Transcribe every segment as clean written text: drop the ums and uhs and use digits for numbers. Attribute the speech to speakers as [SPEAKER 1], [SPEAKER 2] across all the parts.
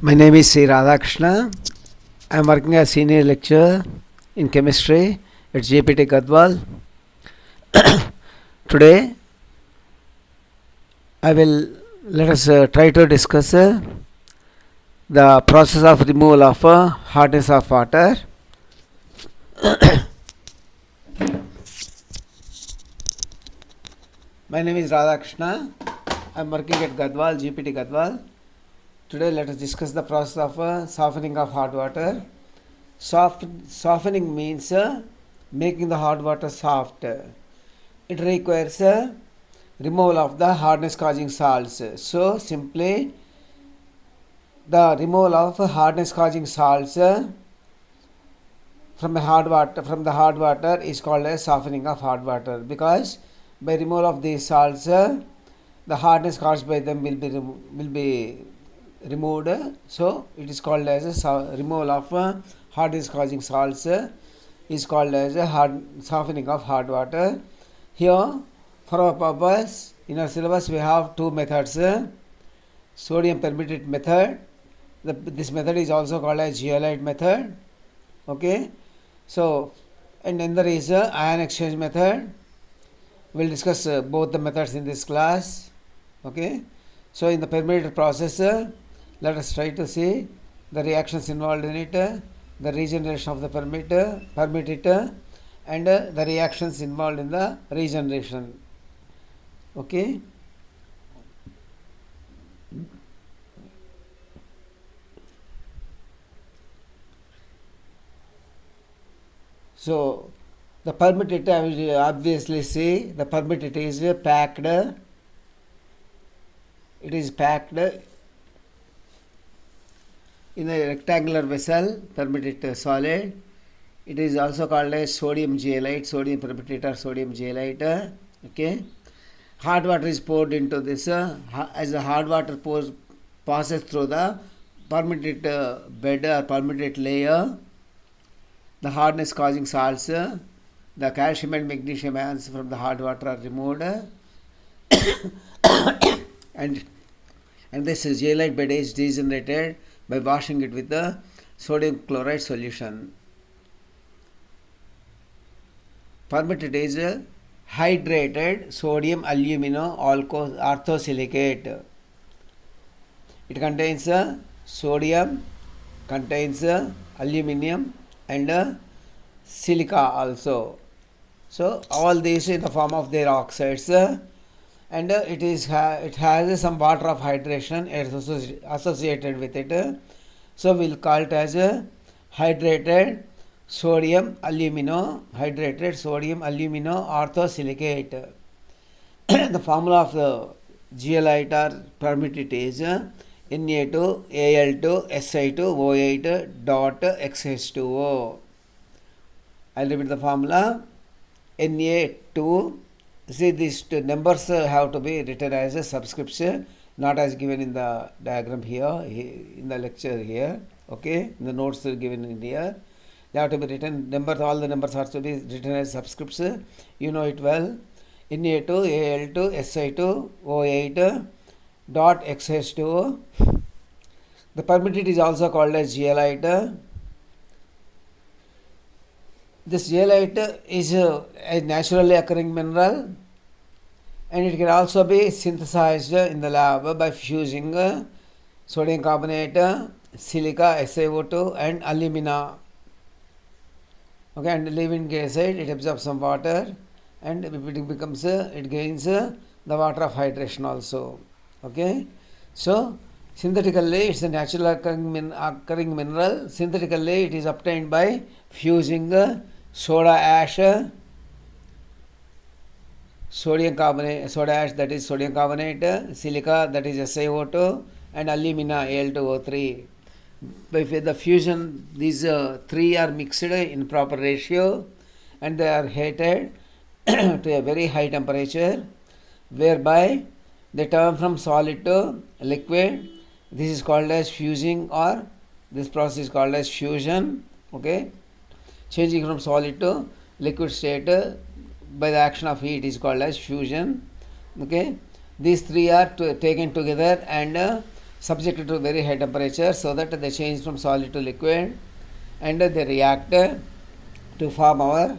[SPEAKER 1] My name is C. Radhakrishna. I am working as senior lecturer in chemistry at JPT Gadwal. Today, I will let us try to discuss the process of removal of hardness of water. My name is Radhakrishna. I am working at Gadwal, GPT Gadwal. Today, let us discuss the process of softening of hot water. Softening means making the hot water soft. It requires removal of the hardness causing salts. So, simply the removal of hardness causing salts from the hard water is called as softening of hot water, because by removal of these salts the hardness caused by them will be removed. So it is called as a removal of hardness causing salts is called as a softening of hot water. Here, for our purpose, in our syllabus we have two methods: sodium permeate method. This method is also called as zeolite method. Okay, so and then there is ion exchange method. We will discuss both the methods in this class. Okay, so in the permeate process, let us try to see the reactions involved in it, the regeneration of the permeate, and the reactions involved in the regeneration. Okay. So the permeate, I will obviously see the permeate is packed. It is packed in a rectangular vessel, permeate solid. It is also called as sodium zeolite, sodium permeate or sodium zeolite. Okay. Hot water is poured into this. As the hot water passes through the permeate bed or permeate layer, the hardness causing salts, the calcium and magnesium ions from the hot water are removed, and this zeolite bed is degenerated by washing it with the sodium chloride solution. Permeate is hydrated sodium alumino orthosilicate. It contains sodium, contains aluminium and silica also. So all these in the form of their oxides, and it has some water of hydration associated with it. So we'll call it as hydrated sodium alumino orthosilicate. The formula of the zeolite or permeate is Na2Al2Si2O8 I'll repeat the formula. Na2, see these two numbers have to be written as a subscription, not as given in the diagram here, in the lecture here. Okay, in the notes are given in here. They have to be written, all the numbers have to be written as subscripts. You know it well. Na2Al2Si2O8 dot XH2O. The permeate is also called as zeolite. This zeolite is a naturally occurring mineral, and it can also be synthesized in the lab by fusing sodium carbonate, silica, SiO2 and alumina. Okay, and leaving acid, it absorbs some water and it gains the water of hydration also. Okay, so synthetically it's a natural occurring mineral. Synthetically it is obtained by fusing soda ash, that is sodium carbonate, silica, that is SiO2, and alumina, Al2O3. By the fusion, these three are mixed in proper ratio and they are heated to a very high temperature, whereby they turn from solid to liquid. This is called as fusing, or this process is called as fusion. Okay, changing from solid to liquid state by the action of heat is called as fusion. Okay, these three are taken together and subjected to very high temperature so that they change from solid to liquid, and they react to form our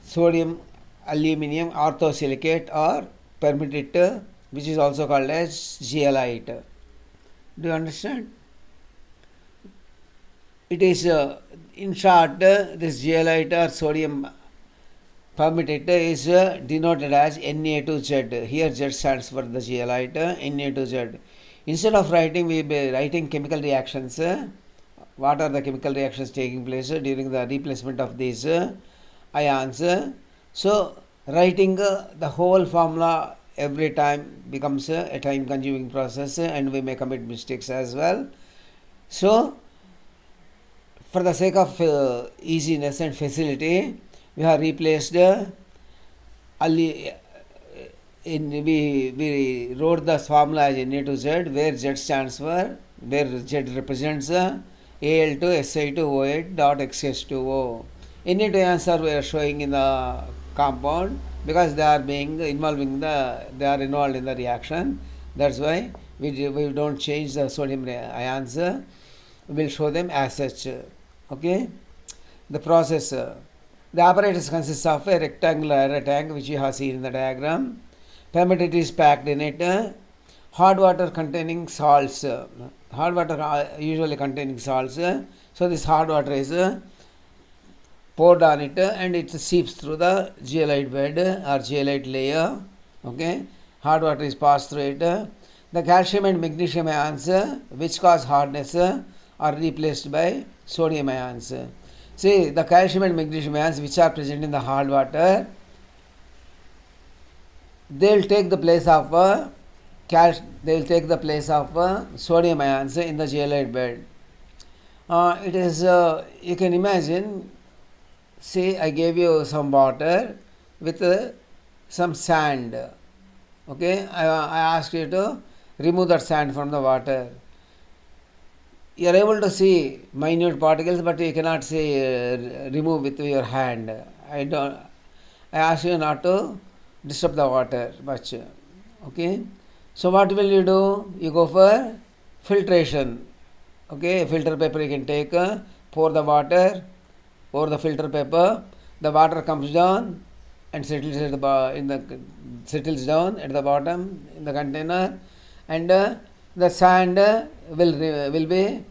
[SPEAKER 1] sodium aluminium orthosilicate or permanganate, which is also called as zeolite. Do you understand? It is, in short, this zeolite or sodium permanganate is denoted as Na2Z. Here Z stands for the zeolite, Na2Z. Instead of writing, we will be writing chemical reactions. What are the chemical reactions taking place during the replacement of these ions? So, writing the whole formula every time becomes a time consuming process, and we may commit mistakes as well. So, for the sake of easiness and facility, we have replaced we wrote the formula as Na2Z, where Z stands for, where Z represents Al2Si2O8 dot XH2O. Na2 ions are showing in the compound because they are involved in the reaction. That's why we don't change the sodium ions. We will show them as such. Okay. The process. The apparatus consists of a rectangular tank, which you have seen in the diagram. Permanganate is packed in it. Hot water containing salts. Hot water usually containing salts. So this hot water is poured on it, and it seeps through the zeolite bed or zeolite layer. Okay. Hot water is passed through it. The calcium and magnesium ions, which cause hardness, are replaced by sodium ions. See, the calcium and magnesium ions which are present in the hot water, they will take the place of sodium ions in the zeolite bed. It is, you can imagine, see, I gave you some water with some sand. Okay, I asked you to remove that sand from the water. You are able to see minute particles, but you cannot see remove with your hand. I ask you not to disturb the water much. Okay. So what will you do? You go for filtration. Okay, filter paper you can take, pour the water over the filter paper. The water comes down and settles down at the bottom in the container, and the sand will be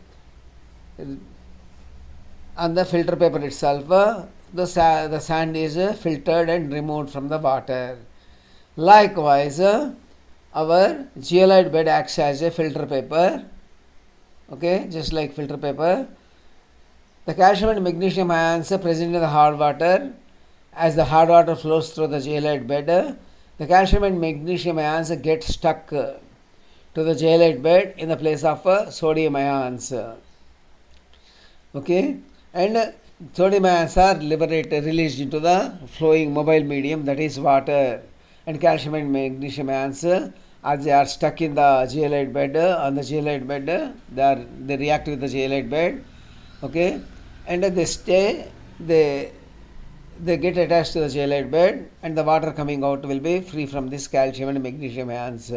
[SPEAKER 1] on the filter paper itself. The sand is filtered and removed from the water. Likewise, our zeolite bed acts as a filter paper. Okay, just like filter paper. The calcium and magnesium ions present in the hot water, as the hot water flows through the zeolite bed, the calcium and magnesium ions get stuck to the zeolite bed in the place of sodium ions. Okay, and sodium ions are released into the flowing mobile medium, that is water, and calcium and magnesium ions, as they are stuck in the zeolite bed, on the zeolite bed, they react with the zeolite bed. Okay, and they get attached to the zeolite bed, and the water coming out will be free from this calcium and magnesium ions.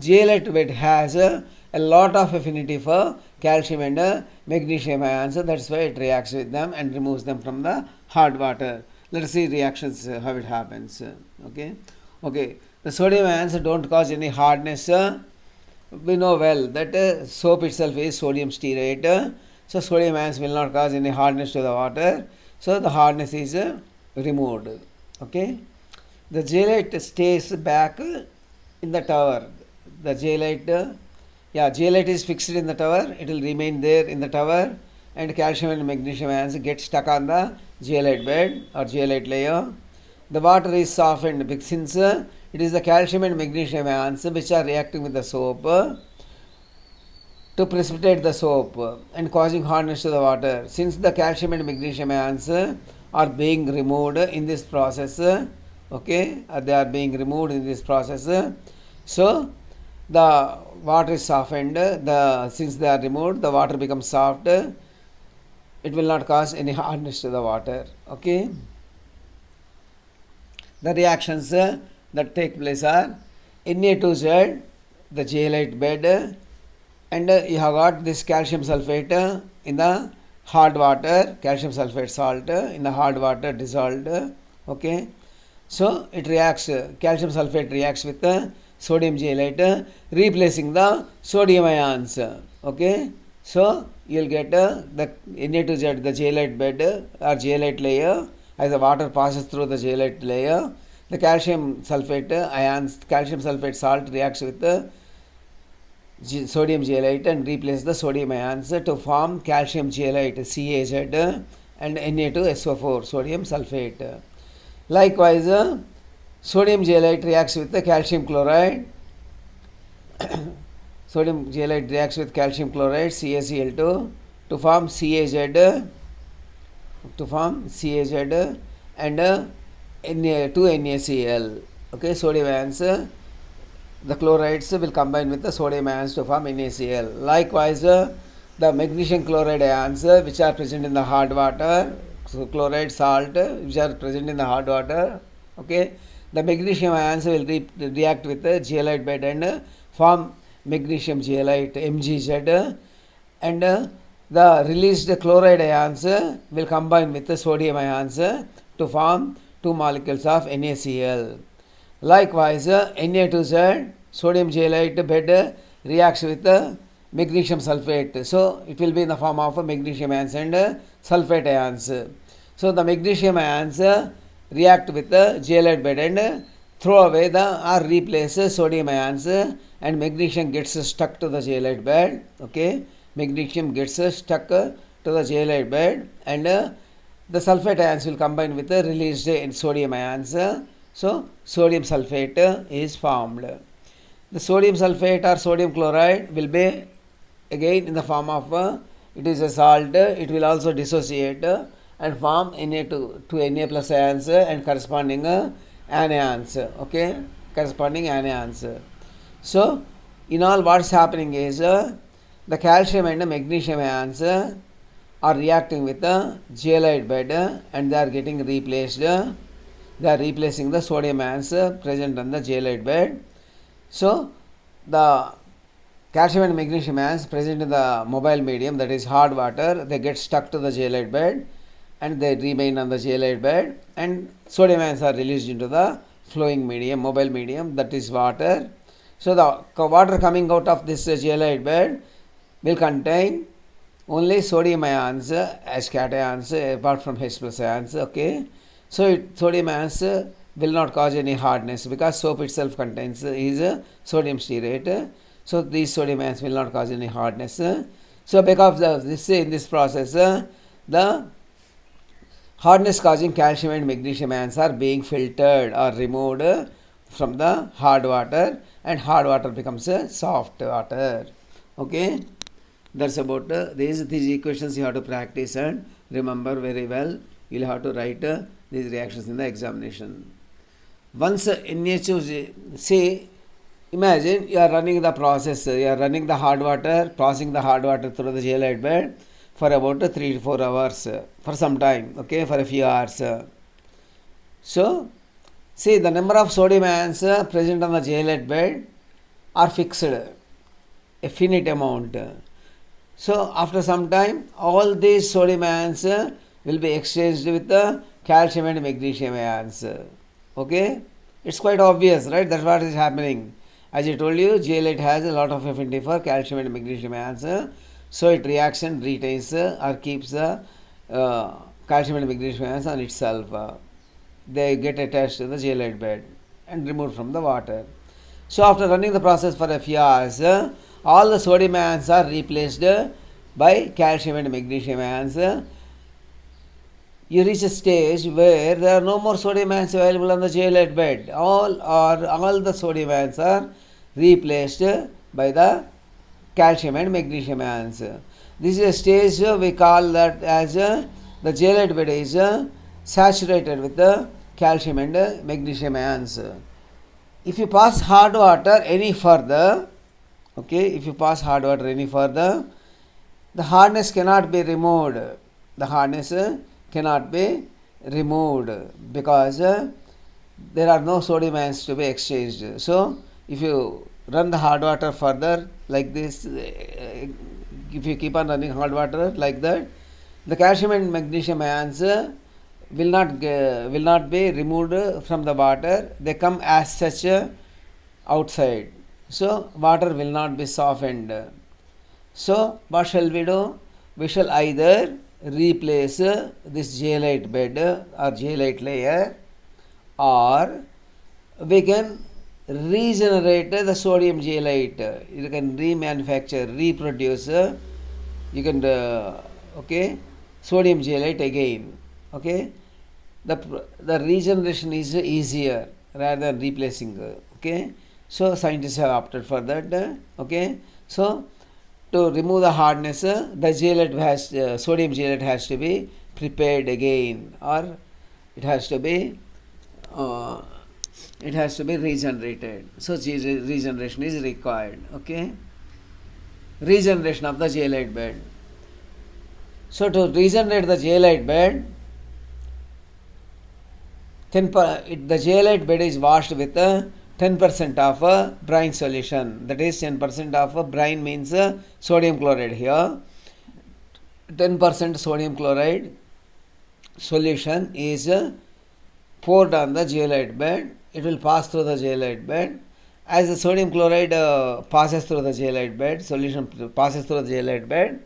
[SPEAKER 1] Zeolite bed has a lot of affinity for calcium and magnesium ions, that's why it reacts with them and removes them from the hot water. Let us see reactions, how it happens. Okay, the sodium ions don't cause any hardness. We know well that soap itself is sodium stearate, so sodium ions will not cause any hardness to the water, so the hardness is removed. Okay, the zeolite stays back in the tower. The zeolite is fixed in the tower, it will remain there in the tower, and calcium and magnesium ions get stuck on the zeolite bed or zeolite layer. The water is softened since it is the calcium and magnesium ions which are reacting with the soap to precipitate the soap and causing hardness to the water. Since the calcium and magnesium ions are being removed in this process, okay, they are being removed in this process, so the water is softened. Since they are removed, the water becomes soft. It will not cause any hardness to the water. Okay. The reactions that take place are Na2Z, the zeolite bed, and you have got this calcium sulfate in the hard water, calcium sulfate salt in the hard water dissolved. Okay, so it reacts, calcium sulfate reacts with the sodium zeolite, replacing the sodium ions. Okay, so you'll get the Na2Z, the zeolite bed or zeolite layer. As the water passes through the zeolite layer, the calcium sulfate ions, calcium sulfate salt reacts with the sodium zeolite and replace the sodium ions to form calcium zeolite CaZ and Na2SO4 sodium sulfate. Likewise, sodium zeolite reacts with the calcium chloride. Sodium zeolite reacts with calcium chloride CaCl2 to form CaZ and Na2NaCl. Okay, sodium ions. The chlorides will combine with the sodium ions to form NaCl. Likewise, the magnesium chloride ions which are present in the hard water, so chloride, salt which are present in the hard water, okay, the magnesium ions will react with the zeolite bed and form magnesium zeolite MgZ, and the released chloride ions will combine with the sodium ions to form two molecules of NaCl. Likewise, Na2Z, sodium zeolite bed reacts with the magnesium sulfate. So, it will be in the form of magnesium ions and sulfate ions. So, the magnesium ions react with the zeolite bed and throw away or replace sodium ions, and magnesium gets stuck to the zeolite bed. Okay, magnesium gets stuck to the zeolite bed, and the sulfate ions will combine with the released sodium ions. So, sodium sulfate is formed. The sodium sulfate or sodium chloride will be again in the form of it is a salt. It will also dissociate and form Na2 Na plus ions and corresponding anions. Okay, corresponding anions. So, in all, what is happening is the calcium and the magnesium ions are reacting with the zeolite bed and they are getting replaced. They are replacing the sodium ions present on the zeolite bed. So, the calcium and magnesium ions present in the mobile medium, that is hard water, they get stuck to the zeolite bed and they remain on the zeolite bed, and sodium ions are released into the flowing medium, mobile medium, that is water. So, the water coming out of this zeolite bed will contain only sodium ions as cations apart from H plus ions. Okay. So, sodium ions will not cause any hardness because soap itself contains is sodium stearate. So, these sodium ions will not cause any hardness. So, because of this, in this process, the hardness causing calcium and magnesium ions are being filtered or removed from the hard water, and hard water becomes a soft water. Okay, that's about these equations you have to practice and remember very well. You will have to write these reactions in the examination. Once NaCl, say, imagine you are running the process, you are running the hard water, passing the hard water through the zeolite bed for about 3 to 4 hours, for some time, okay, for a few hours. So, see, the number of sodium ions present on the zeolite bed are fixed, a finite amount. So, after some time, all these sodium ions will be exchanged with the calcium and magnesium ions. Okay, it's quite obvious, right? That's what is happening. As I told you, zeolite has a lot of affinity for calcium and magnesium ions, so it reacts and retains or keeps the calcium and magnesium ions on itself. They get attached to the zeolite bed and removed from the water. So, after running the process for a few hours, all the sodium ions are replaced by calcium and magnesium ions. You reach a stage where there are no more sodium ions available on the zeolite bed. All the sodium ions are replaced by the calcium and magnesium ions. This is a stage we call that as the zeolite bed is saturated with the calcium and magnesium ions. If you pass hard water any further, okay, if you pass hard water any further, the hardness cannot be removed. The hardness cannot be removed because there are no sodium ions to be exchanged. So, if you run the hard water further like this, if you keep on running hard water like that, the calcium and magnesium ions will not be removed from the water. They come as such outside. So water will not be softened. So what shall we do? We shall either replace this zeolite bed or zeolite layer, or we can regenerate the sodium zeolite. You can remanufacture, reproduce. You can okay, sodium zeolite again. Okay, the regeneration is easier rather than replacing. Okay, so scientists have opted for that. Okay, so to remove the hardness, the zeolite has sodium zeolite has to be prepared again, or it has to be uh, regenerated. So regeneration is required. Okay, regeneration of the zeolite bed. So to regenerate the zeolite bed, the zeolite bed is washed with 10% of brine solution. That is 10% of brine means sodium chloride here. 10% sodium chloride solution is poured on the zeolite bed. It will pass through the zeolite bed. As the sodium chloride passes through the zeolite bed, solution passes through the zeolite bed,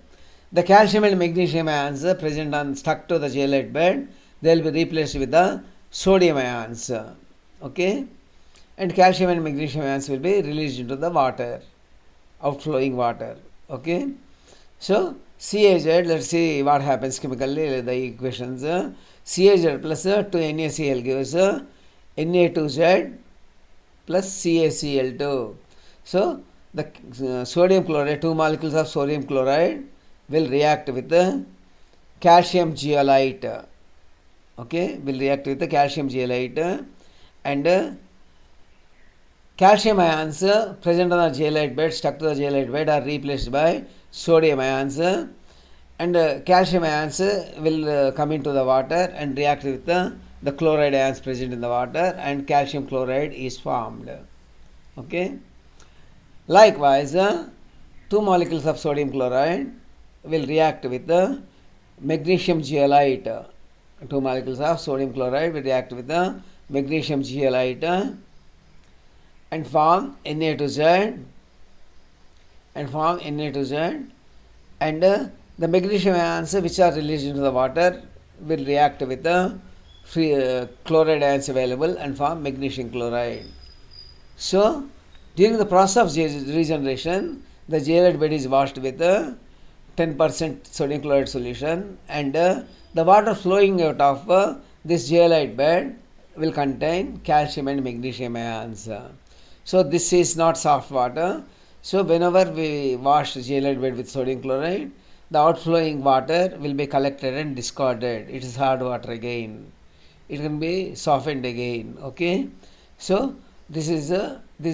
[SPEAKER 1] the calcium and magnesium ions present on stuck to the zeolite bed, they will be replaced with the sodium ions. Okay, and calcium and magnesium ions will be released into the water, outflowing water. Okay, so CaZ, let's see what happens chemically, the equations. CaZ plus 2NaCl gives Na2Z plus CaCl2. So the sodium chloride, 2 molecules of sodium chloride will react with the calcium zeolite. Okay, will react with the calcium zeolite, and calcium ions present on the zeolite bed, stuck to the zeolite bed, are replaced by sodium ions, and calcium ions will come into the water and react with the chloride ions present in the water, and calcium chloride is formed. Okay. Likewise, 2 molecules of sodium chloride will react with the magnesium zeolite. 2 molecules of sodium chloride will react with the magnesium zeolite and form Na2Z, and the magnesium ions which are released into the water will react with the free chloride ions available and form magnesium chloride. So during the process of regeneration, the zeolite bed is washed with 10% sodium chloride solution, and the water flowing out of this zeolite bed will contain calcium and magnesium ions. So this is not soft water. So whenever we wash zeolite bed with sodium chloride, the outflowing water will be collected and discarded. It is hard water again. It can be softened again. Okay. So these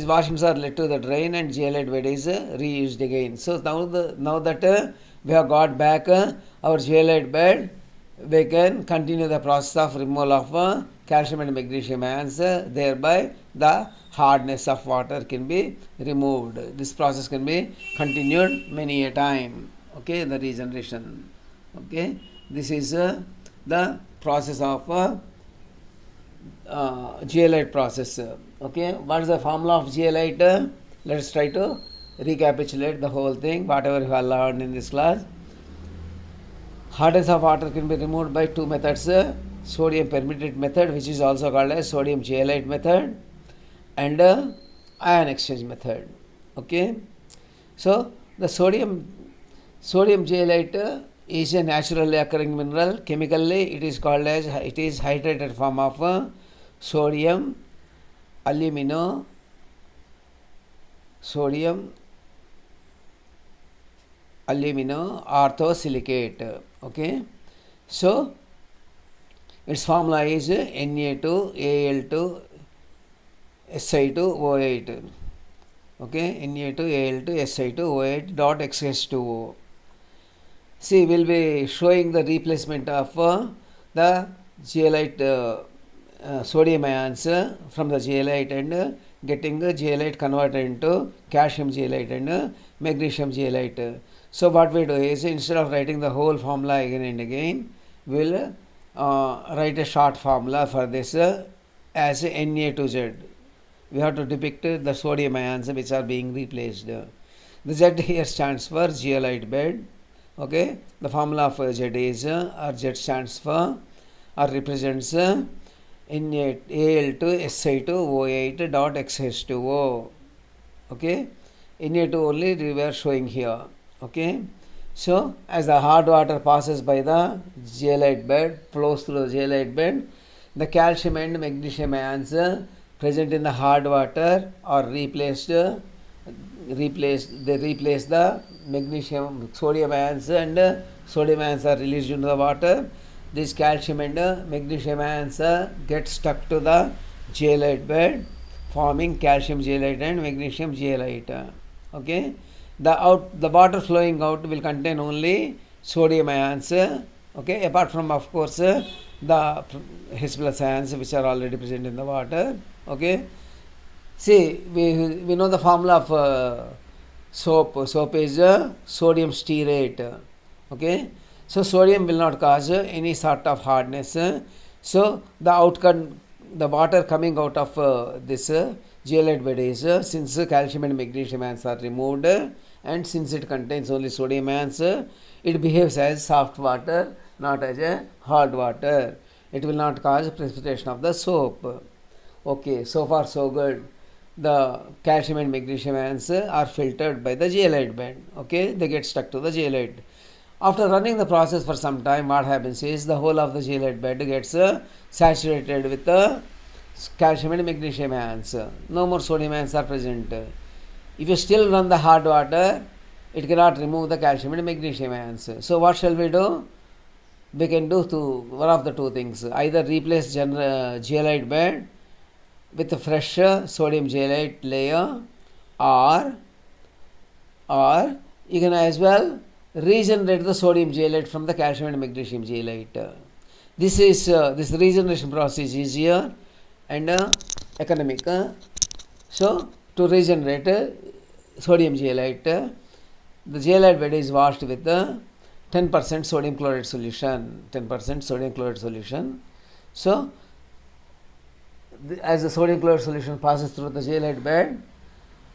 [SPEAKER 1] washings are led to the drain, and zeolite bed is reused again. So now that we have got back our zeolite bed, we can continue the process of removal of calcium and magnesium ions. Thereby the hardness of water can be removed. This process can be continued many a time. Okay, the regeneration. Okay, this is the process of zeolite process. Okay, what is the formula of zeolite? Let's try to recapitulate the whole thing, whatever you have learned in this class. Hardness of water can be removed by 2 methods: sodium permeate method, which is also called as sodium zeolite method, and ion exchange method. Okay, so the sodium zeolite is a naturally occurring mineral. Chemically, it is hydrated form of sodium alumino orthosilicate. Okay, so its formula is Na2Al2 Si2O8. Okay, Na2Al2 Si2O8 dot XH2O. See, we will be showing the replacement of the zeolite sodium ions from the zeolite, and getting zeolite converted into calcium zeolite and magnesium zeolite. So what we do is, instead of writing the whole formula again and again, we'll write a short formula for this as Na to Z. We have to depict the sodium ions which are being replaced. The Z here stands for zeolite bed. Okay, the formula for Z is, or Z stands for or represents Na2Si2O8 dot XH2O. Okay, Na2 only we are showing here. Okay, so as the hard water passes by the zeolite bed, flows through the zeolite bed, the calcium and magnesium ions present in the hard water are replaced. They replace the magnesium, sodium ions, and sodium ions are released into the water. This calcium and magnesium ions get stuck to the zeolite bed, forming calcium zeolite and magnesium zeolite. Okay, the water flowing out will contain only sodium ions. Okay, apart from, of course, the H plus ions which are already present in the water. Okay, see, we know the formula of soap. Soap is sodium stearate. Okay, so sodium will not cause any sort of hardness. So the outcome, the water coming out of this zeolite bed is, since calcium and magnesium ions are removed, and since it contains only sodium ions, it behaves as soft water, not as a hard water. It will not cause precipitation of the soap. Okay, so far so good. The calcium and magnesium ions are filtered by the zeolite bed. Okay, they get stuck to the zeolite. After running the process for some time, what happens is, the whole of the zeolite bed gets saturated with the calcium and magnesium ions. No more sodium ions are present. If you still run the hard water, it cannot remove the calcium and magnesium ions. So what shall we do? We can do one of the two things. Either replace zeolite bed with a fresh sodium zeolite layer, or you can as well regenerate the sodium zeolite from the calcium and magnesium zeolite. This regeneration process is easier and economic. So to regenerate sodium zeolite, the zeolite bed is washed with 10% sodium chloride solution. 10% sodium chloride solution. So as the sodium chloride solution passes through the zeolite bed,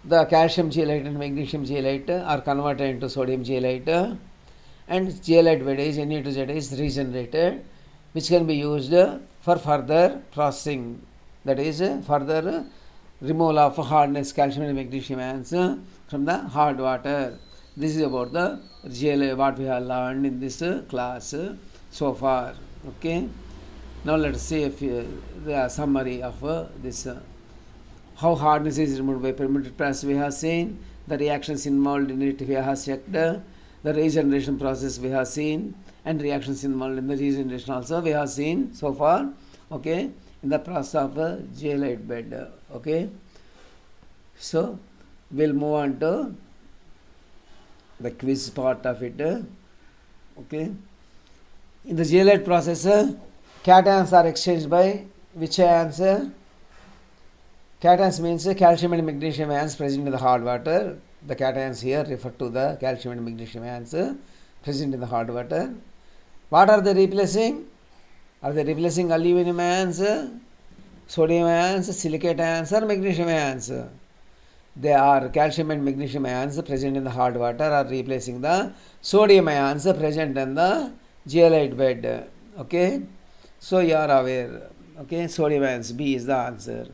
[SPEAKER 1] the calcium zeolite and magnesium zeolite are converted into sodium zeolite, and zeolite bed is, Na to Z is regenerated, which can be used for further processing, that is further removal of hardness, calcium and magnesium ions from the hard water. This is about the zeolite, what we have learned in this class so far. Okay, now let us see the summary of this. How hardness is removed by permitted process we have seen, the reactions involved in it we have checked, the regeneration process we have seen, and reactions involved in the regeneration also we have seen so far. Okay, in the process of zeolite bed. Okay, so we'll move on to the quiz part of it. Okay, in the zeolite process, cations are exchanged by which ions? Cations means calcium and magnesium ions present in the hard water. The cations here refer to the calcium and magnesium ions present in the hard water. What are they replacing? Are they replacing aluminum ions, sodium ions, silicate ions, or magnesium ions? They are calcium and magnesium ions present in the hard water are replacing the sodium ions present in the zeolite bed. Okay, so you are aware. Okay, sodium ions, B is the answer.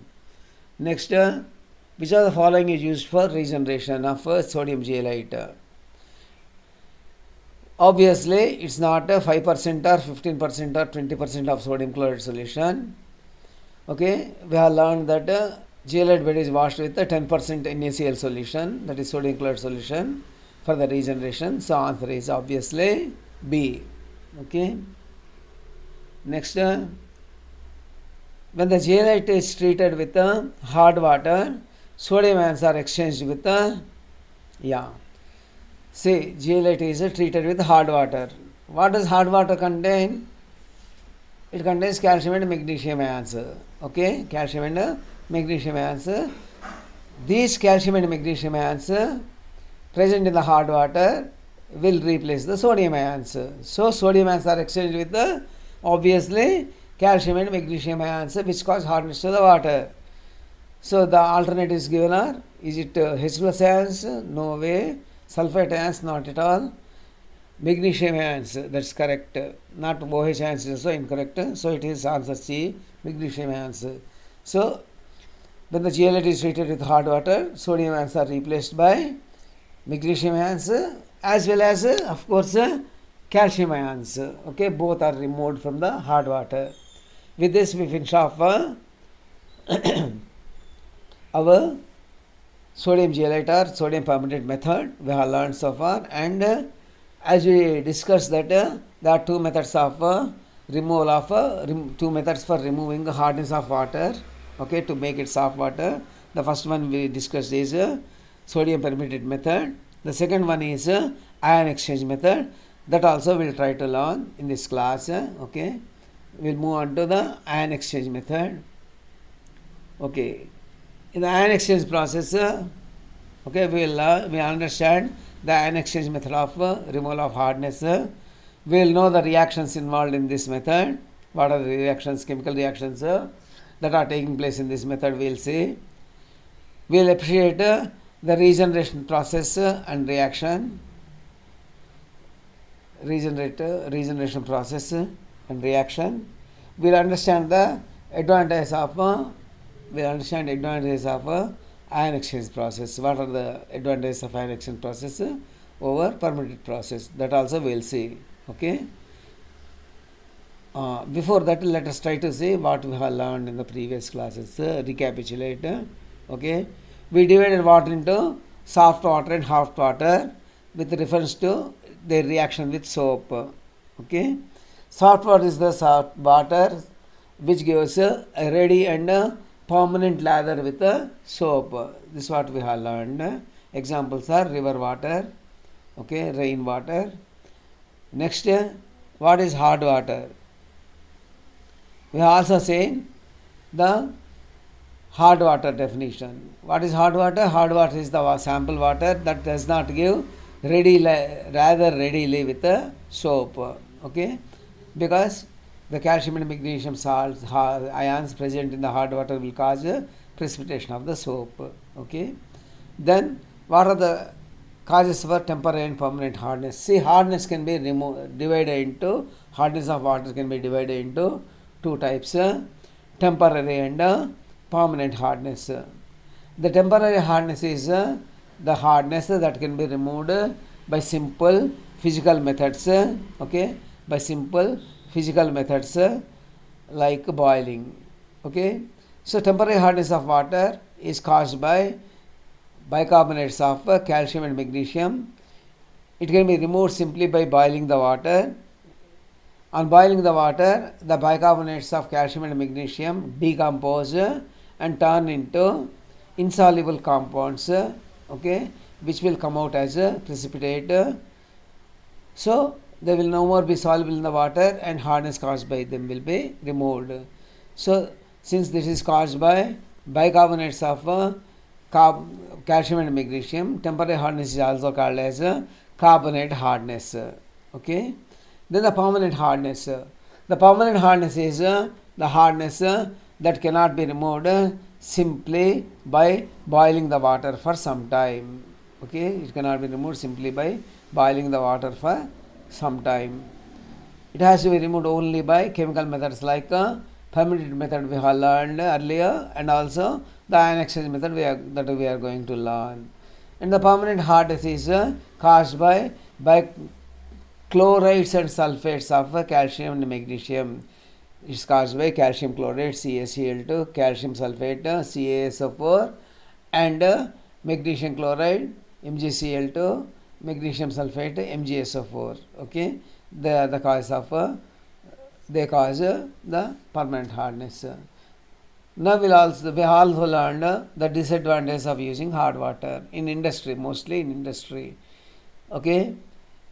[SPEAKER 1] Next, which of the following is used for regeneration of sodium zeolite? Obviously, it's not a 5% or 15% or 20% of sodium chloride solution. Okay, we have learned that zeolite bed is washed with a 10% NaCl solution, that is sodium chloride solution, for the regeneration. So answer is obviously B. Okay. Next, when the zeolite is treated with hard water, sodium ions are exchanged with say zeolite is treated with hard water. What does hard water contain? It contains calcium and magnesium ions. Okay, calcium and magnesium ions. these calcium and magnesium ions present in the hard water will replace the sodium ions. So sodium ions are exchanged with the obviously calcium and magnesium ions which cause hardness to the water. So the alternatives given are, is it H plus ions? No way. Sulfate ions? Not at all. Magnesium ions, that's correct. Not OH ions is also incorrect. So it is answer C, magnesium ions. So when the GLate is treated with hard water, sodium ions are replaced by magnesium ions as well as of course calcium ions. Okay, both are removed from the hard water. With this we finish off our sodium GLite or sodium permanganate method we have learned so far, and as we discussed that there are two methods of removal of two methods for removing the hardness of water, okay, to make it soft water. The first one we discussed is sodium permanganate method. The second one is ion exchange method. That also we'll try to learn in this class. Okay, we'll move on to the ion exchange method. Okay, in the ion exchange process, okay, we understand the ion exchange method of removal of hardness. We will know the reactions involved in this method. What are the reactions, chemical reactions that are taking place in this method, we will see. We will appreciate the regeneration process and reaction. Regeneration process and reaction. We will understand the advantages of ion exchange process. What are the advantages of ion exchange process over permanent process? That also we will see. Okay. Before that, let us try to see what we have learned in the previous classes. Recapitulate. Okay. We divided water into soft water and hard water with reference to their reaction with soap. Okay. Soft water is the soft water which gives a ready and permanent lather with a soap. This is what we have learned. Examples are river water, okay, rain water. Next, what is hard water? We have also seen the hard water definition. What is hard water? Hard water is the sample water that does not give rather readily with a soap. Okay, because the calcium and magnesium salts ions present in the hard water will cause precipitation of the soap. Okay, then what are the causes for temporary and permanent hardness? See, hardness can be divided into, hardness of water can be divided into two types, temporary and permanent hardness. The temporary hardness is the hardness that can be removed by simple physical methods. Okay, by simple physical methods like boiling. Okay, so temporary hardness of water is caused by bicarbonates of calcium and magnesium. It can be removed simply by boiling the water. On boiling the water, the bicarbonates of calcium and magnesium decompose and turn into insoluble compounds, okay, which will come out as a precipitate. So they will no more be soluble in the water and hardness caused by them will be removed. So since this is caused by bicarbonates of calcium and magnesium, temporary hardness is also called as carbonate hardness. Okay. Then the permanent hardness. The permanent hardness is the hardness that cannot be removed simply by boiling the water for some time. Okay, it cannot be removed simply by boiling the water for some time. It has to be removed only by chemical methods like permanent method we have learned earlier, and also the ion exchange method that we are going to learn. And the permanent hardness is caused by chlorides and sulfates of calcium and magnesium. It is caused by calcium chloride CaCl2, calcium sulfate CaSO4, and magnesium chloride MgCl2, magnesium sulfate MgSO4. Okay, the cause of they cause the permanent hardness. Now we also learned the disadvantages of using hard water in industry, mostly in industry. Okay,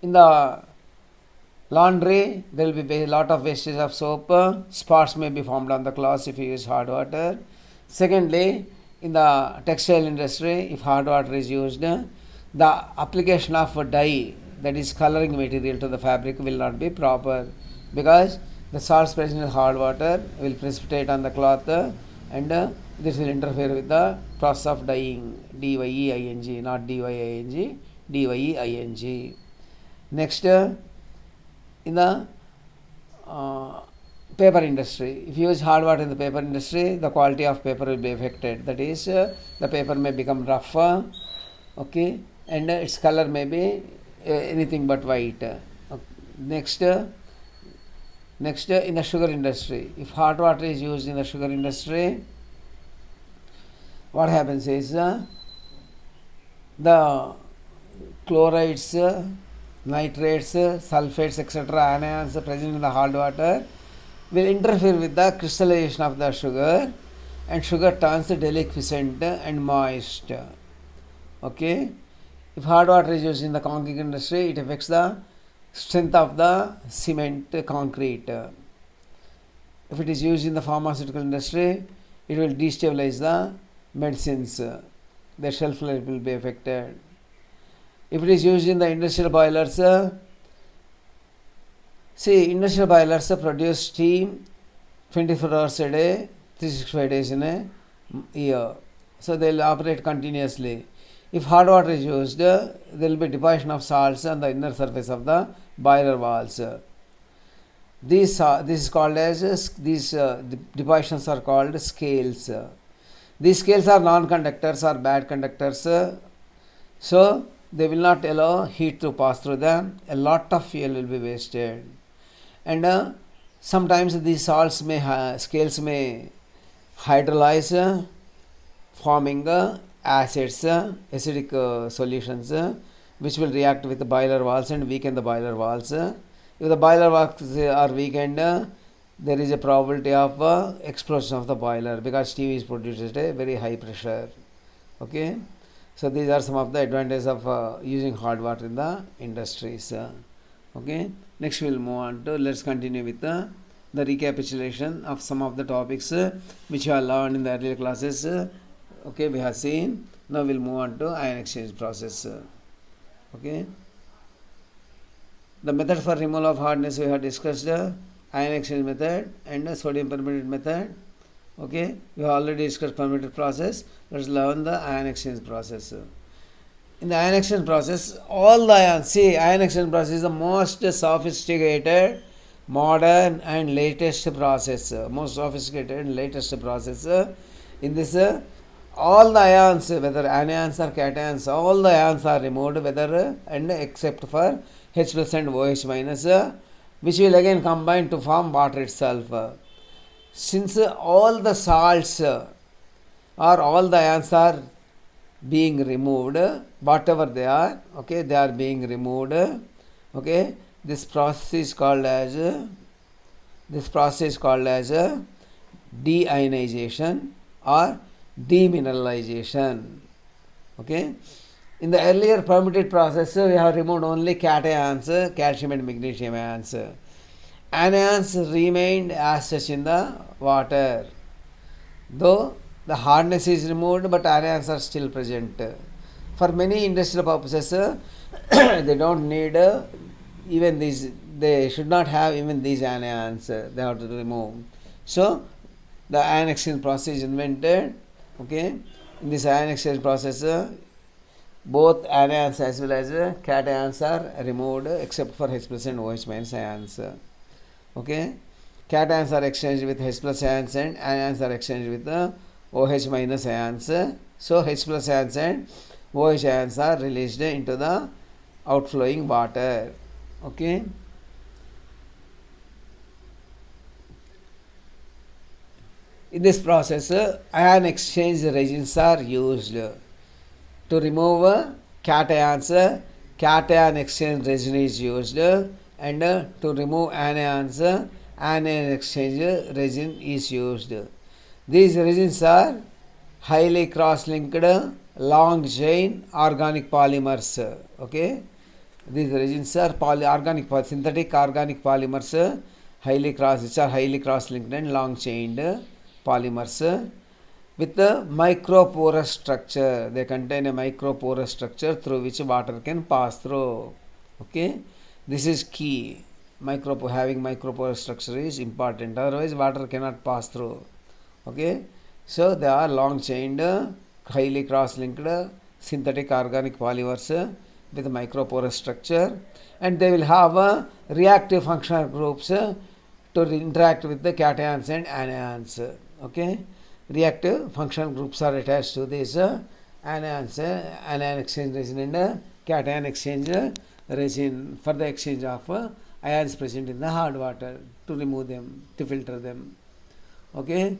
[SPEAKER 1] in the laundry there will be a lot of wastage of soap. Spots may be formed on the cloths if you use hard water. Secondly, in the textile industry, if hard water is used, the application of a dye, that is coloring material, to the fabric will not be proper, because the salts present in hard water will precipitate on the cloth, and this will interfere with the process of dyeing. D-Y-E-I-N-G, not D-Y-I-N-G, D-Y-E-I-N-G. Next, in the paper industry, if you use hard water in the paper industry, the quality of paper will be affected. That is, the paper may become rough, okay, and its color may be anything but white. Next, in the sugar industry, if hot water is used in the sugar industry, what happens is the chlorides, nitrates, sulfates, etc., anions present in the hard water will interfere with the crystallization of the sugar, and sugar turns deliquescent and moist. Okay, if hard water is used in the concrete industry, it affects the strength of the cement concrete. If it is used in the pharmaceutical industry, it will destabilize the medicines. Their shelf life will be affected. If it is used in the industrial boilers, industrial boilers produce steam 24 hours a day, 365 days in a year. So they will operate continuously. If hot water is used, there will be deposition of salts on the inner surface of the boiler walls. This is called as depositions are called scales. These scales are non-conductors or bad conductors, so they will not allow heat to pass through them. A lot of fuel will be wasted, and sometimes these scales may hydrolyze, forming acids, acidic solutions, which will react with the boiler walls and weaken the boiler walls. If the boiler walls are weakened, there is a probability of explosion of the boiler, because steam is produced at a very high pressure. Okay, so these are some of the advantages of using hot water in the industries. Okay, next we will move on to, let's continue with the recapitulation of some of the topics which you have learned in the earlier classes. Okay, we have seen. Now we will move on to ion exchange process. Okay, the method for removal of hardness we have discussed, ion exchange method and sodium permanganate method. Okay, we have already discussed permanganate process. Let's learn the ion exchange process. In the ion exchange process, all the ions, ion exchange process is the most sophisticated, modern and latest process. Most sophisticated and latest process. In this, all the ions, whether anions or cations, all the ions are removed, whether and except for H plus and OH minus, which will again combine to form water itself. Since all the salts or all the ions are being removed, whatever they are, okay, they are being removed. Okay, this process is called as deionization or demineralization. Okay, in the earlier permitted process, we have removed only cations, calcium and magnesium ions. Anions remained as such in the water, though the hardness is removed, but anions are still present. For many industrial purposes, they don't need even these, they should not have even these anions, they have to remove. So the ion exchange process is invented. Okay, in this ion exchange process, both anions as well as cations are removed except for H plus and OH minus ions. Okay, cations are exchanged with H plus ions and anions are exchanged with OH minus ions. So H plus ions and OH ions are released into the outflowing water. Okay, in this process, ion exchange resins are used. To remove cations, cation exchange resin is used, and to remove anions, anion exchange resin is used. These resins are highly cross-linked, long chain organic polymers. Okay, these resins are synthetic organic polymers, which are highly cross-linked and long chained polymers. with a microporous structure. They contain a microporous structure through which water can pass through. Okay, this is key. Having microporous structure is important. Otherwise, water cannot pass through. Okay, so they are long-chained, highly cross-linked synthetic organic polymers with microporous structure, and they will have reactive functional groups to interact with the cations and anions. Okay, reactive functional groups are attached to this anions, anion exchange resin and cation exchange resin for the exchange of ions present in the hard water, to remove them, to filter them. Okay,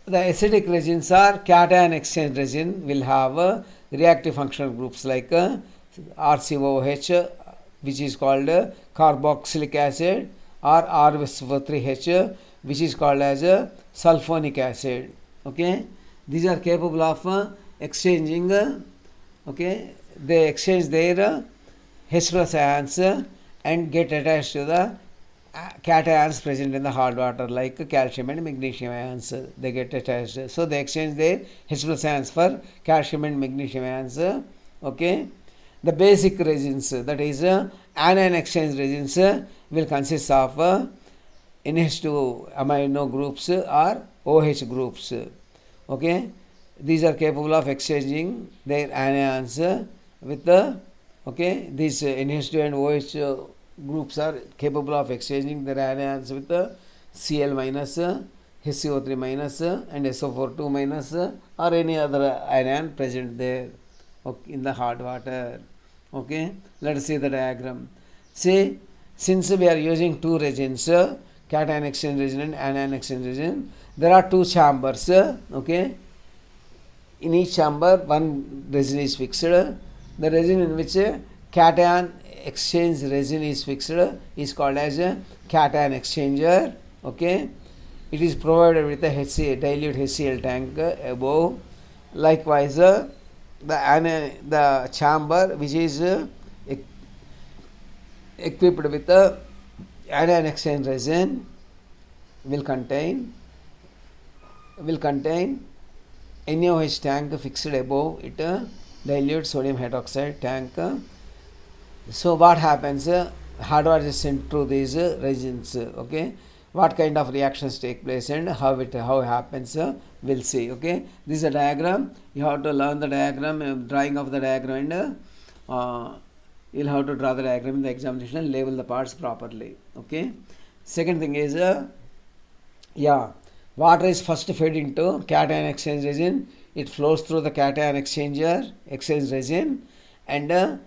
[SPEAKER 1] the acidic resins or cation exchange resin will have reactive functional groups like RCOH, which is called carboxylic acid, or RSO3H, which is called as sulfonic acid. Okay, these are capable of exchanging. Okay, they exchange their H plus ions and get attached to the cations present in the hard water like calcium and magnesium ions. They get attached, so they exchange their H plus ions for calcium and magnesium ions. Okay, the basic resins, that is anion exchange resins, will consist of NH2 amino groups or OH groups. Okay, these are capable of exchanging their anions with the, okay, these NH2 and OH groups are capable of exchanging their anions with Cl minus, HCO3 minus and SO42 minus or any other anion present there, okay, in the hard water. Okay, let us see the diagram. See, since we are using two resins, cation exchange resin and anion exchange resin, there are two chambers. Okay, in each chamber one resin is fixed. The resin in which cation exchange resin is fixed is called as a cation exchanger. Okay, it is provided with a dilute HCl tank above. Likewise, the chamber which is equipped with the anion exchange resin will contain NaOH tank fixed above it, dilute sodium hydroxide tank. So what happens? Hard water is sent through these resins. Okay, what kind of reactions take place and how it happens, we'll see. Okay, this is a diagram. You have to learn the diagram, drawing of the diagram, and you'll have to draw the diagram in the examination and label the parts properly. Okay, second thing is water is first fed into cation exchange resin. It flows through the cation exchange resin, and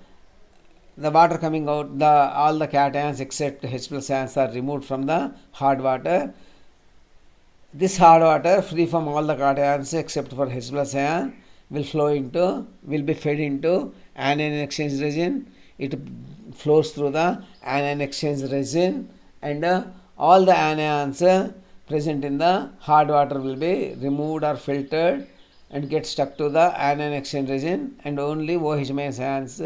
[SPEAKER 1] the water coming out, all the cations except H plus ions are removed from the hard water. This hard water, free from all the cations except for H plus ion, will be fed into anion exchange resin. It flows through the anion exchange resin, and all the anions present in the hard water will be removed or filtered and get stuck to the anion exchange resin, and only OH minus ions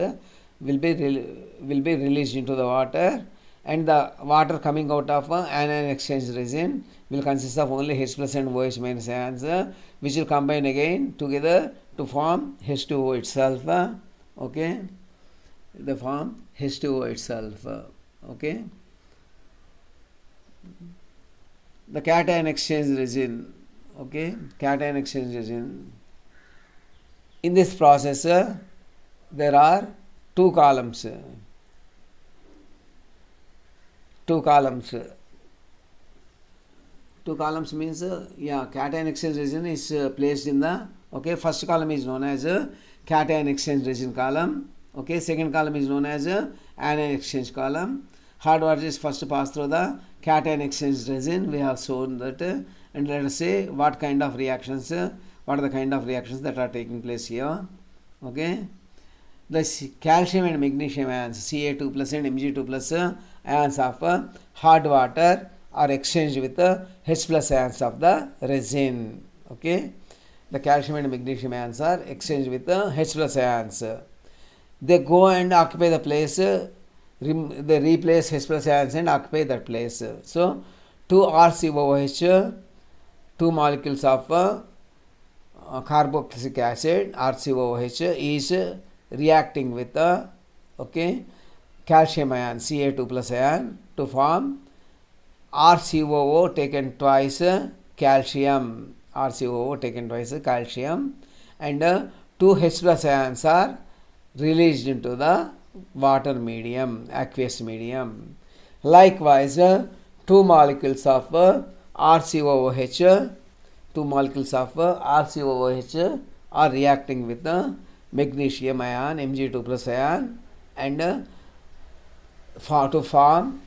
[SPEAKER 1] will be released into the water, and the water coming out of anion exchange resin will consist of only H plus and OH minus ions, which will combine again together to form H2O itself. Okay, the form H2O itself. Okay, the cation exchange resin. Okay, cation exchange resin. In this process, there are two columns. Two columns means cation exchange resin is placed in the, okay, first column is known as cation exchange resin column. Okay, second column is known as anion exchange column. Hard water is first passed through the cation exchange resin. We have shown that, and let us say what kind of reactions, what are the kind of reactions that are taking place here. Okay, the calcium and magnesium ions, Ca2 plus and Mg2 plus ions of hard water are exchanged with the H plus ions of the resin. Okay, the calcium and magnesium ions are exchanged with the H plus ions. They go and occupy the place, they replace H plus ions and occupy that place. So 2 RCOH, two molecules of carboxylic acid RCOOH is reacting with the calcium ion Ca2 plus ion to form RCOO taken twice calcium, RCOO taken twice calcium, and 2 H plus ions are released into the water medium, aqueous medium. Likewise, 2 molecules of RCOOH, 2 molecules of RCOOH are reacting with the magnesium ion Mg2 plus ion and to form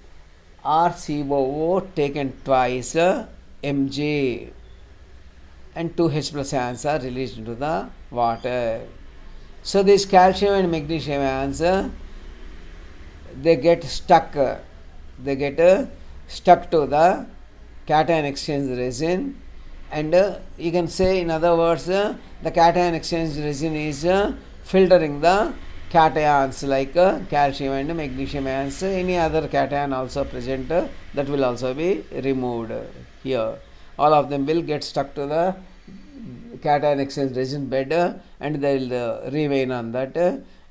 [SPEAKER 1] RCOO taken twice Mg, and 2 H plus ions are released into the water. So these calcium and magnesium ions they get stuck to the cation exchange resin, and you can say in other words the cation exchange resin is filtering the cations like calcium and magnesium ions. Any other cation also present that will also be removed here. All of them will get stuck to the cation exchange resin bed and they will remain on that,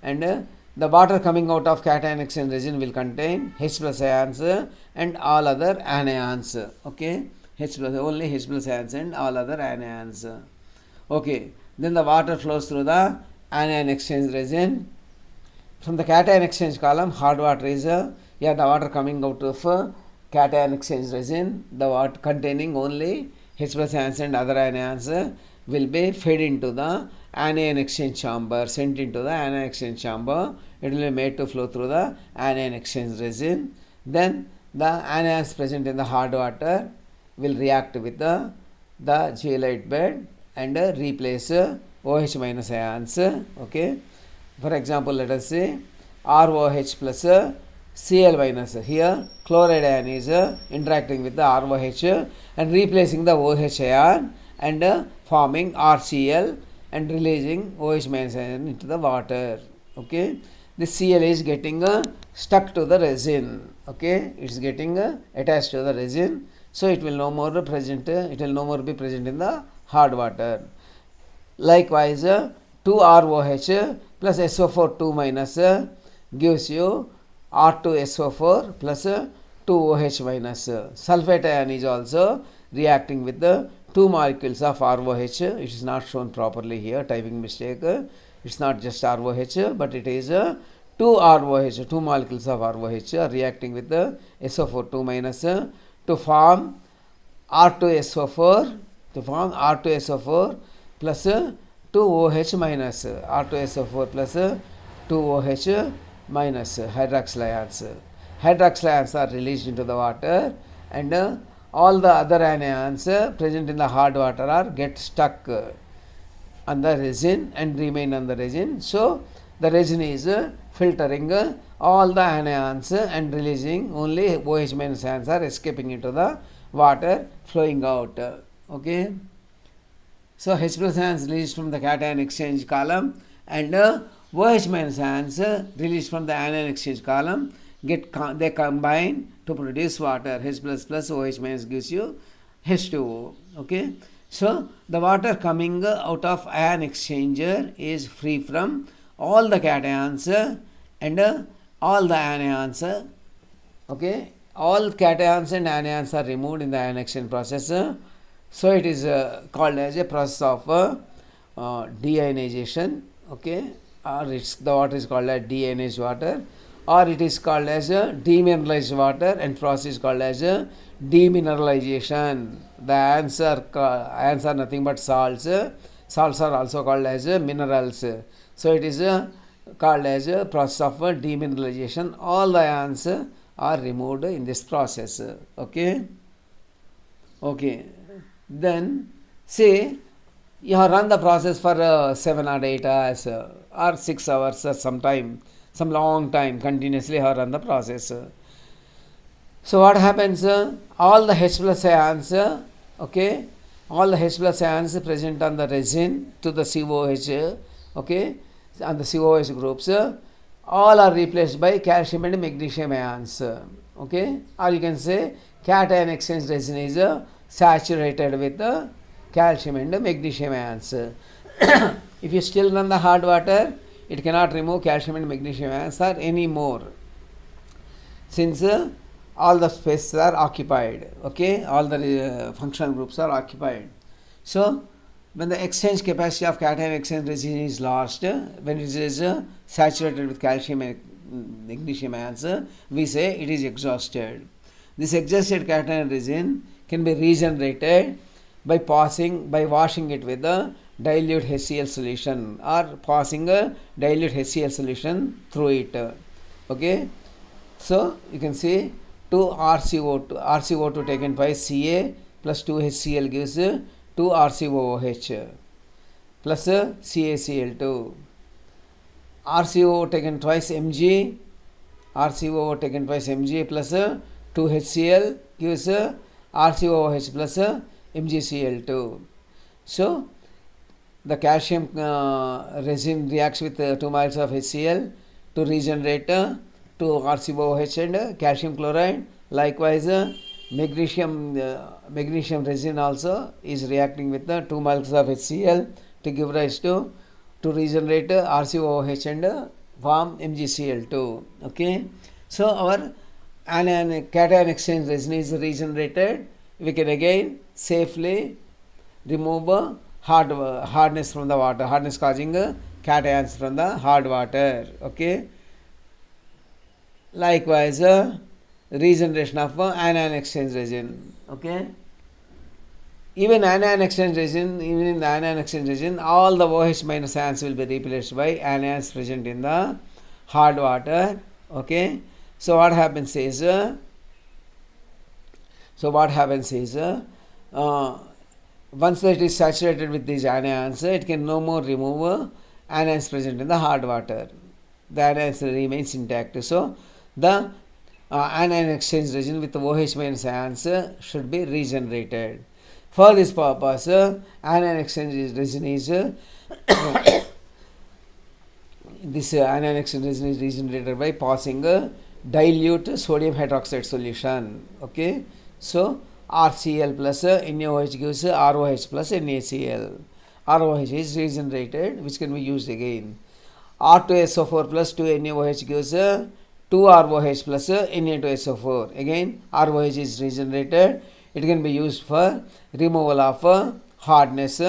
[SPEAKER 1] and the water coming out of cation exchange resin will contain H plus ions and all other anions. Okay, only H plus ions and all other anions. Okay, then the water flows through the anion exchange resin. From the cation exchange column, hard water is the water coming out of cation exchange resin. The water containing only H plus ions and other anions will be fed into the anion exchange chamber, sent into the anion exchange chamber. It will be made to flow through the anion exchange resin. Then the anions present in the hard water will react with the zeolite bed and replace OH minus ions. Okay. For example, let us say ROH plus Cl minus. Here chloride ion is interacting with the ROH and replacing the OH ion and forming RCl and releasing OH minus ion into the water. Okay, this Cl is getting stuck to the resin. Okay, it is getting attached to the resin, so it will no more be present in the hard water. Likewise, 2 ROH plus SO4 2 minus gives you R2SO4 plus 2 OH minus. Sulfate ion is also reacting with the 2 molecules of ROH. It is not shown properly here, typing mistake. It is not just ROH, but it is 2 ROH, 2 molecules of ROH are reacting with the SO4 2 minus to form R2SO4 plus 2 OH minus, R2SO4 plus 2 OH minus hydroxyl ions. Hydroxyl ions are released into the water, and all the other anions present in the hard water are get stuck on the resin and remain on the resin. So the resin is filtering all the anions and releasing only OH minus ions are escaping into the water, flowing out. Okay. So H plus ions released from the cation exchange column and OH minus ions released from the anion exchange column they combine to produce water. H plus plus OH minus gives you H2O. Okay. So the water coming out of ion exchanger is free from all the cations and all the anions. Okay. All cations and anions are removed in the ion exchange process. So it is called as a process of deionization. Okay. Or the water is called as deionized water, or it is called as demineralized water, and process is called as demineralization. The ions are nothing but salts. Salts are also called as minerals. So it is called as a process of demineralization. All the ions are removed in this process. Okay. Okay. Then say you have run the process for 7 or 8 hours or 6 hours or some long time continuously have run the process. So what happens? All the H plus ions, okay, all the H plus ions present on the resin to the COH, okay, and the COH groups, all are replaced by calcium and magnesium ions. Okay, or you can say cation exchange resin is saturated with calcium and magnesium ions. If you still run the hard water, it cannot remove calcium and magnesium ions or any more, since all the spaces are occupied. Okay, all the functional groups are occupied. So when the exchange capacity of cation exchange resin is lost, when it is saturated with calcium and magnesium ions, we say it is exhausted. This exhausted cation resin can be regenerated by washing it with a dilute HCl solution, or passing a dilute HCl solution through it. Okay, so you can see 2 RCO2 taken by Ca plus 2 HCl gives 2 RCOOH plus CaCl2. RCO taken twice Mg, RCO taken twice Mg plus 2 HCl gives RCOOH plus MgCl2. So the calcium resin reacts with 2 moles of HCl to regenerate 2 RCOOH and calcium chloride. Likewise, magnesium resin also is reacting with 2 moles of HCl to give rise to regenerate RCOOH and form MgCl2. Okay, so our anion cation exchange resin is regenerated. We can again safely remove hardness from the water, hardness causing cations from the hard water. Okay, likewise regeneration of anion exchange resin. Okay, even in the anion exchange resin, all the OH minus ions will be replaced by anions present in the hard water. Okay, so what happens is once it is saturated with these anions, it can no more remove anions present in the hard water. The anions remains intact. So the anion exchange resin with OH minus ions should be regenerated. For this purpose, anion exchange resin is anion exchange resin is regenerated by passing dilute sodium hydroxide solution. Okay, so RCl plus NaOH gives ROH plus NaCl. ROH is regenerated, which can be used again. R2SO4 plus 2NaOH gives 2ROH plus Na2SO4. Again, ROH is regenerated. It can be used for removal of hardness.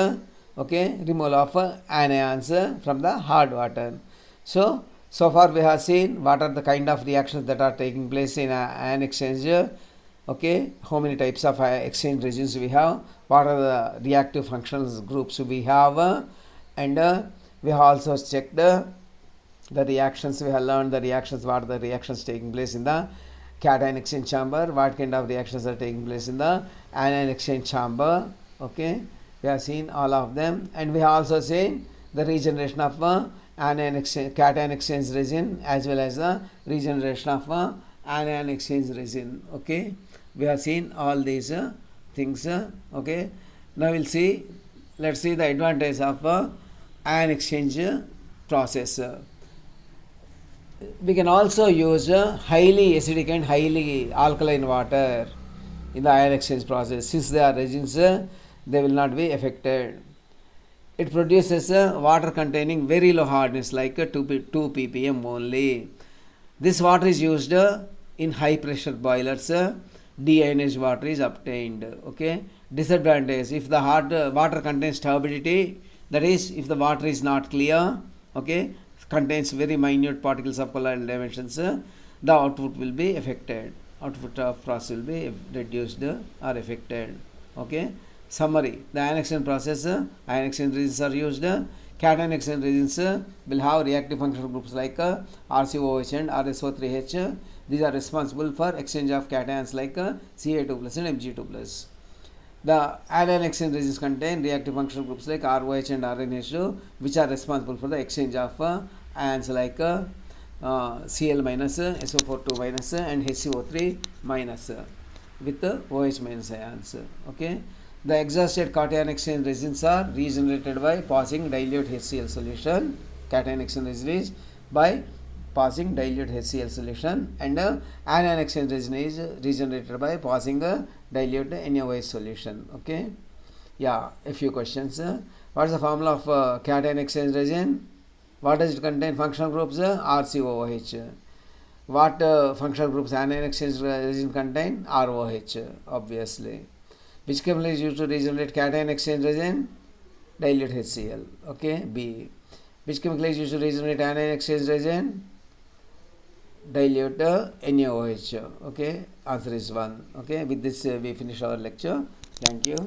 [SPEAKER 1] Okay, removal of anions from the hard water. So far we have seen what are the kind of reactions that are taking place in ion exchange. Okay, how many types of exchange resins we have, what are the reactive functional groups we have, and we have also checked the reactions. We have learned the reactions, what are the reactions taking place in the cation exchange chamber, what kind of reactions are taking place in the anion exchange chamber. Okay, we have seen all of them, and we have also seen the regeneration of cation exchange resin as well as the regeneration of anion exchange resin. Okay, we have seen all these things. Okay, now let's see the advantage of ion exchange process. We can also use highly acidic and highly alkaline water in the ion exchange process. Since they are resins, they will not be affected. It produces water containing very low hardness, like 2 ppm only. This water is used in high pressure boilers. Deionized water is obtained. Okay, disadvantage: if the water contains turbidity, that is, if the water is not clear, okay, contains very minute particles of colloidal dimensions, the output will be affected. Output of process will be reduced or affected. Okay, summary: the ion exchange process, ion exchange resins are used. Cation exchange resins will have reactive functional groups like RCOOH and RSO3H. These are responsible for exchange of cations like Ca2 plus and Mg2 plus. The anion exchange resins contain reactive functional groups like ROH and RNH2, which are responsible for the exchange of ions like Cl minus, SO42 minus and HCO3 minus with OH minus ions. Okay, the exhausted cation exchange resins are regenerated by passing dilute HCl solution. Cation exchange resin is by passing dilute HCl solution, and anion exchange resin is regenerated by passing a dilute NaOH solution. Okay, Yeah, a few questions. What is the formula of cation exchange resin? What does it contain? Functional groups RCOOH. What functional groups anion exchange resin contain? ROH, obviously. Which chemical is used to regenerate cation exchange resin? Dilute HCl. Okay, B. Which chemical is used to regenerate anion exchange resin? Dilute NaOH. Okay, answer is 1. Okay, with this we finish our lecture. Thank you.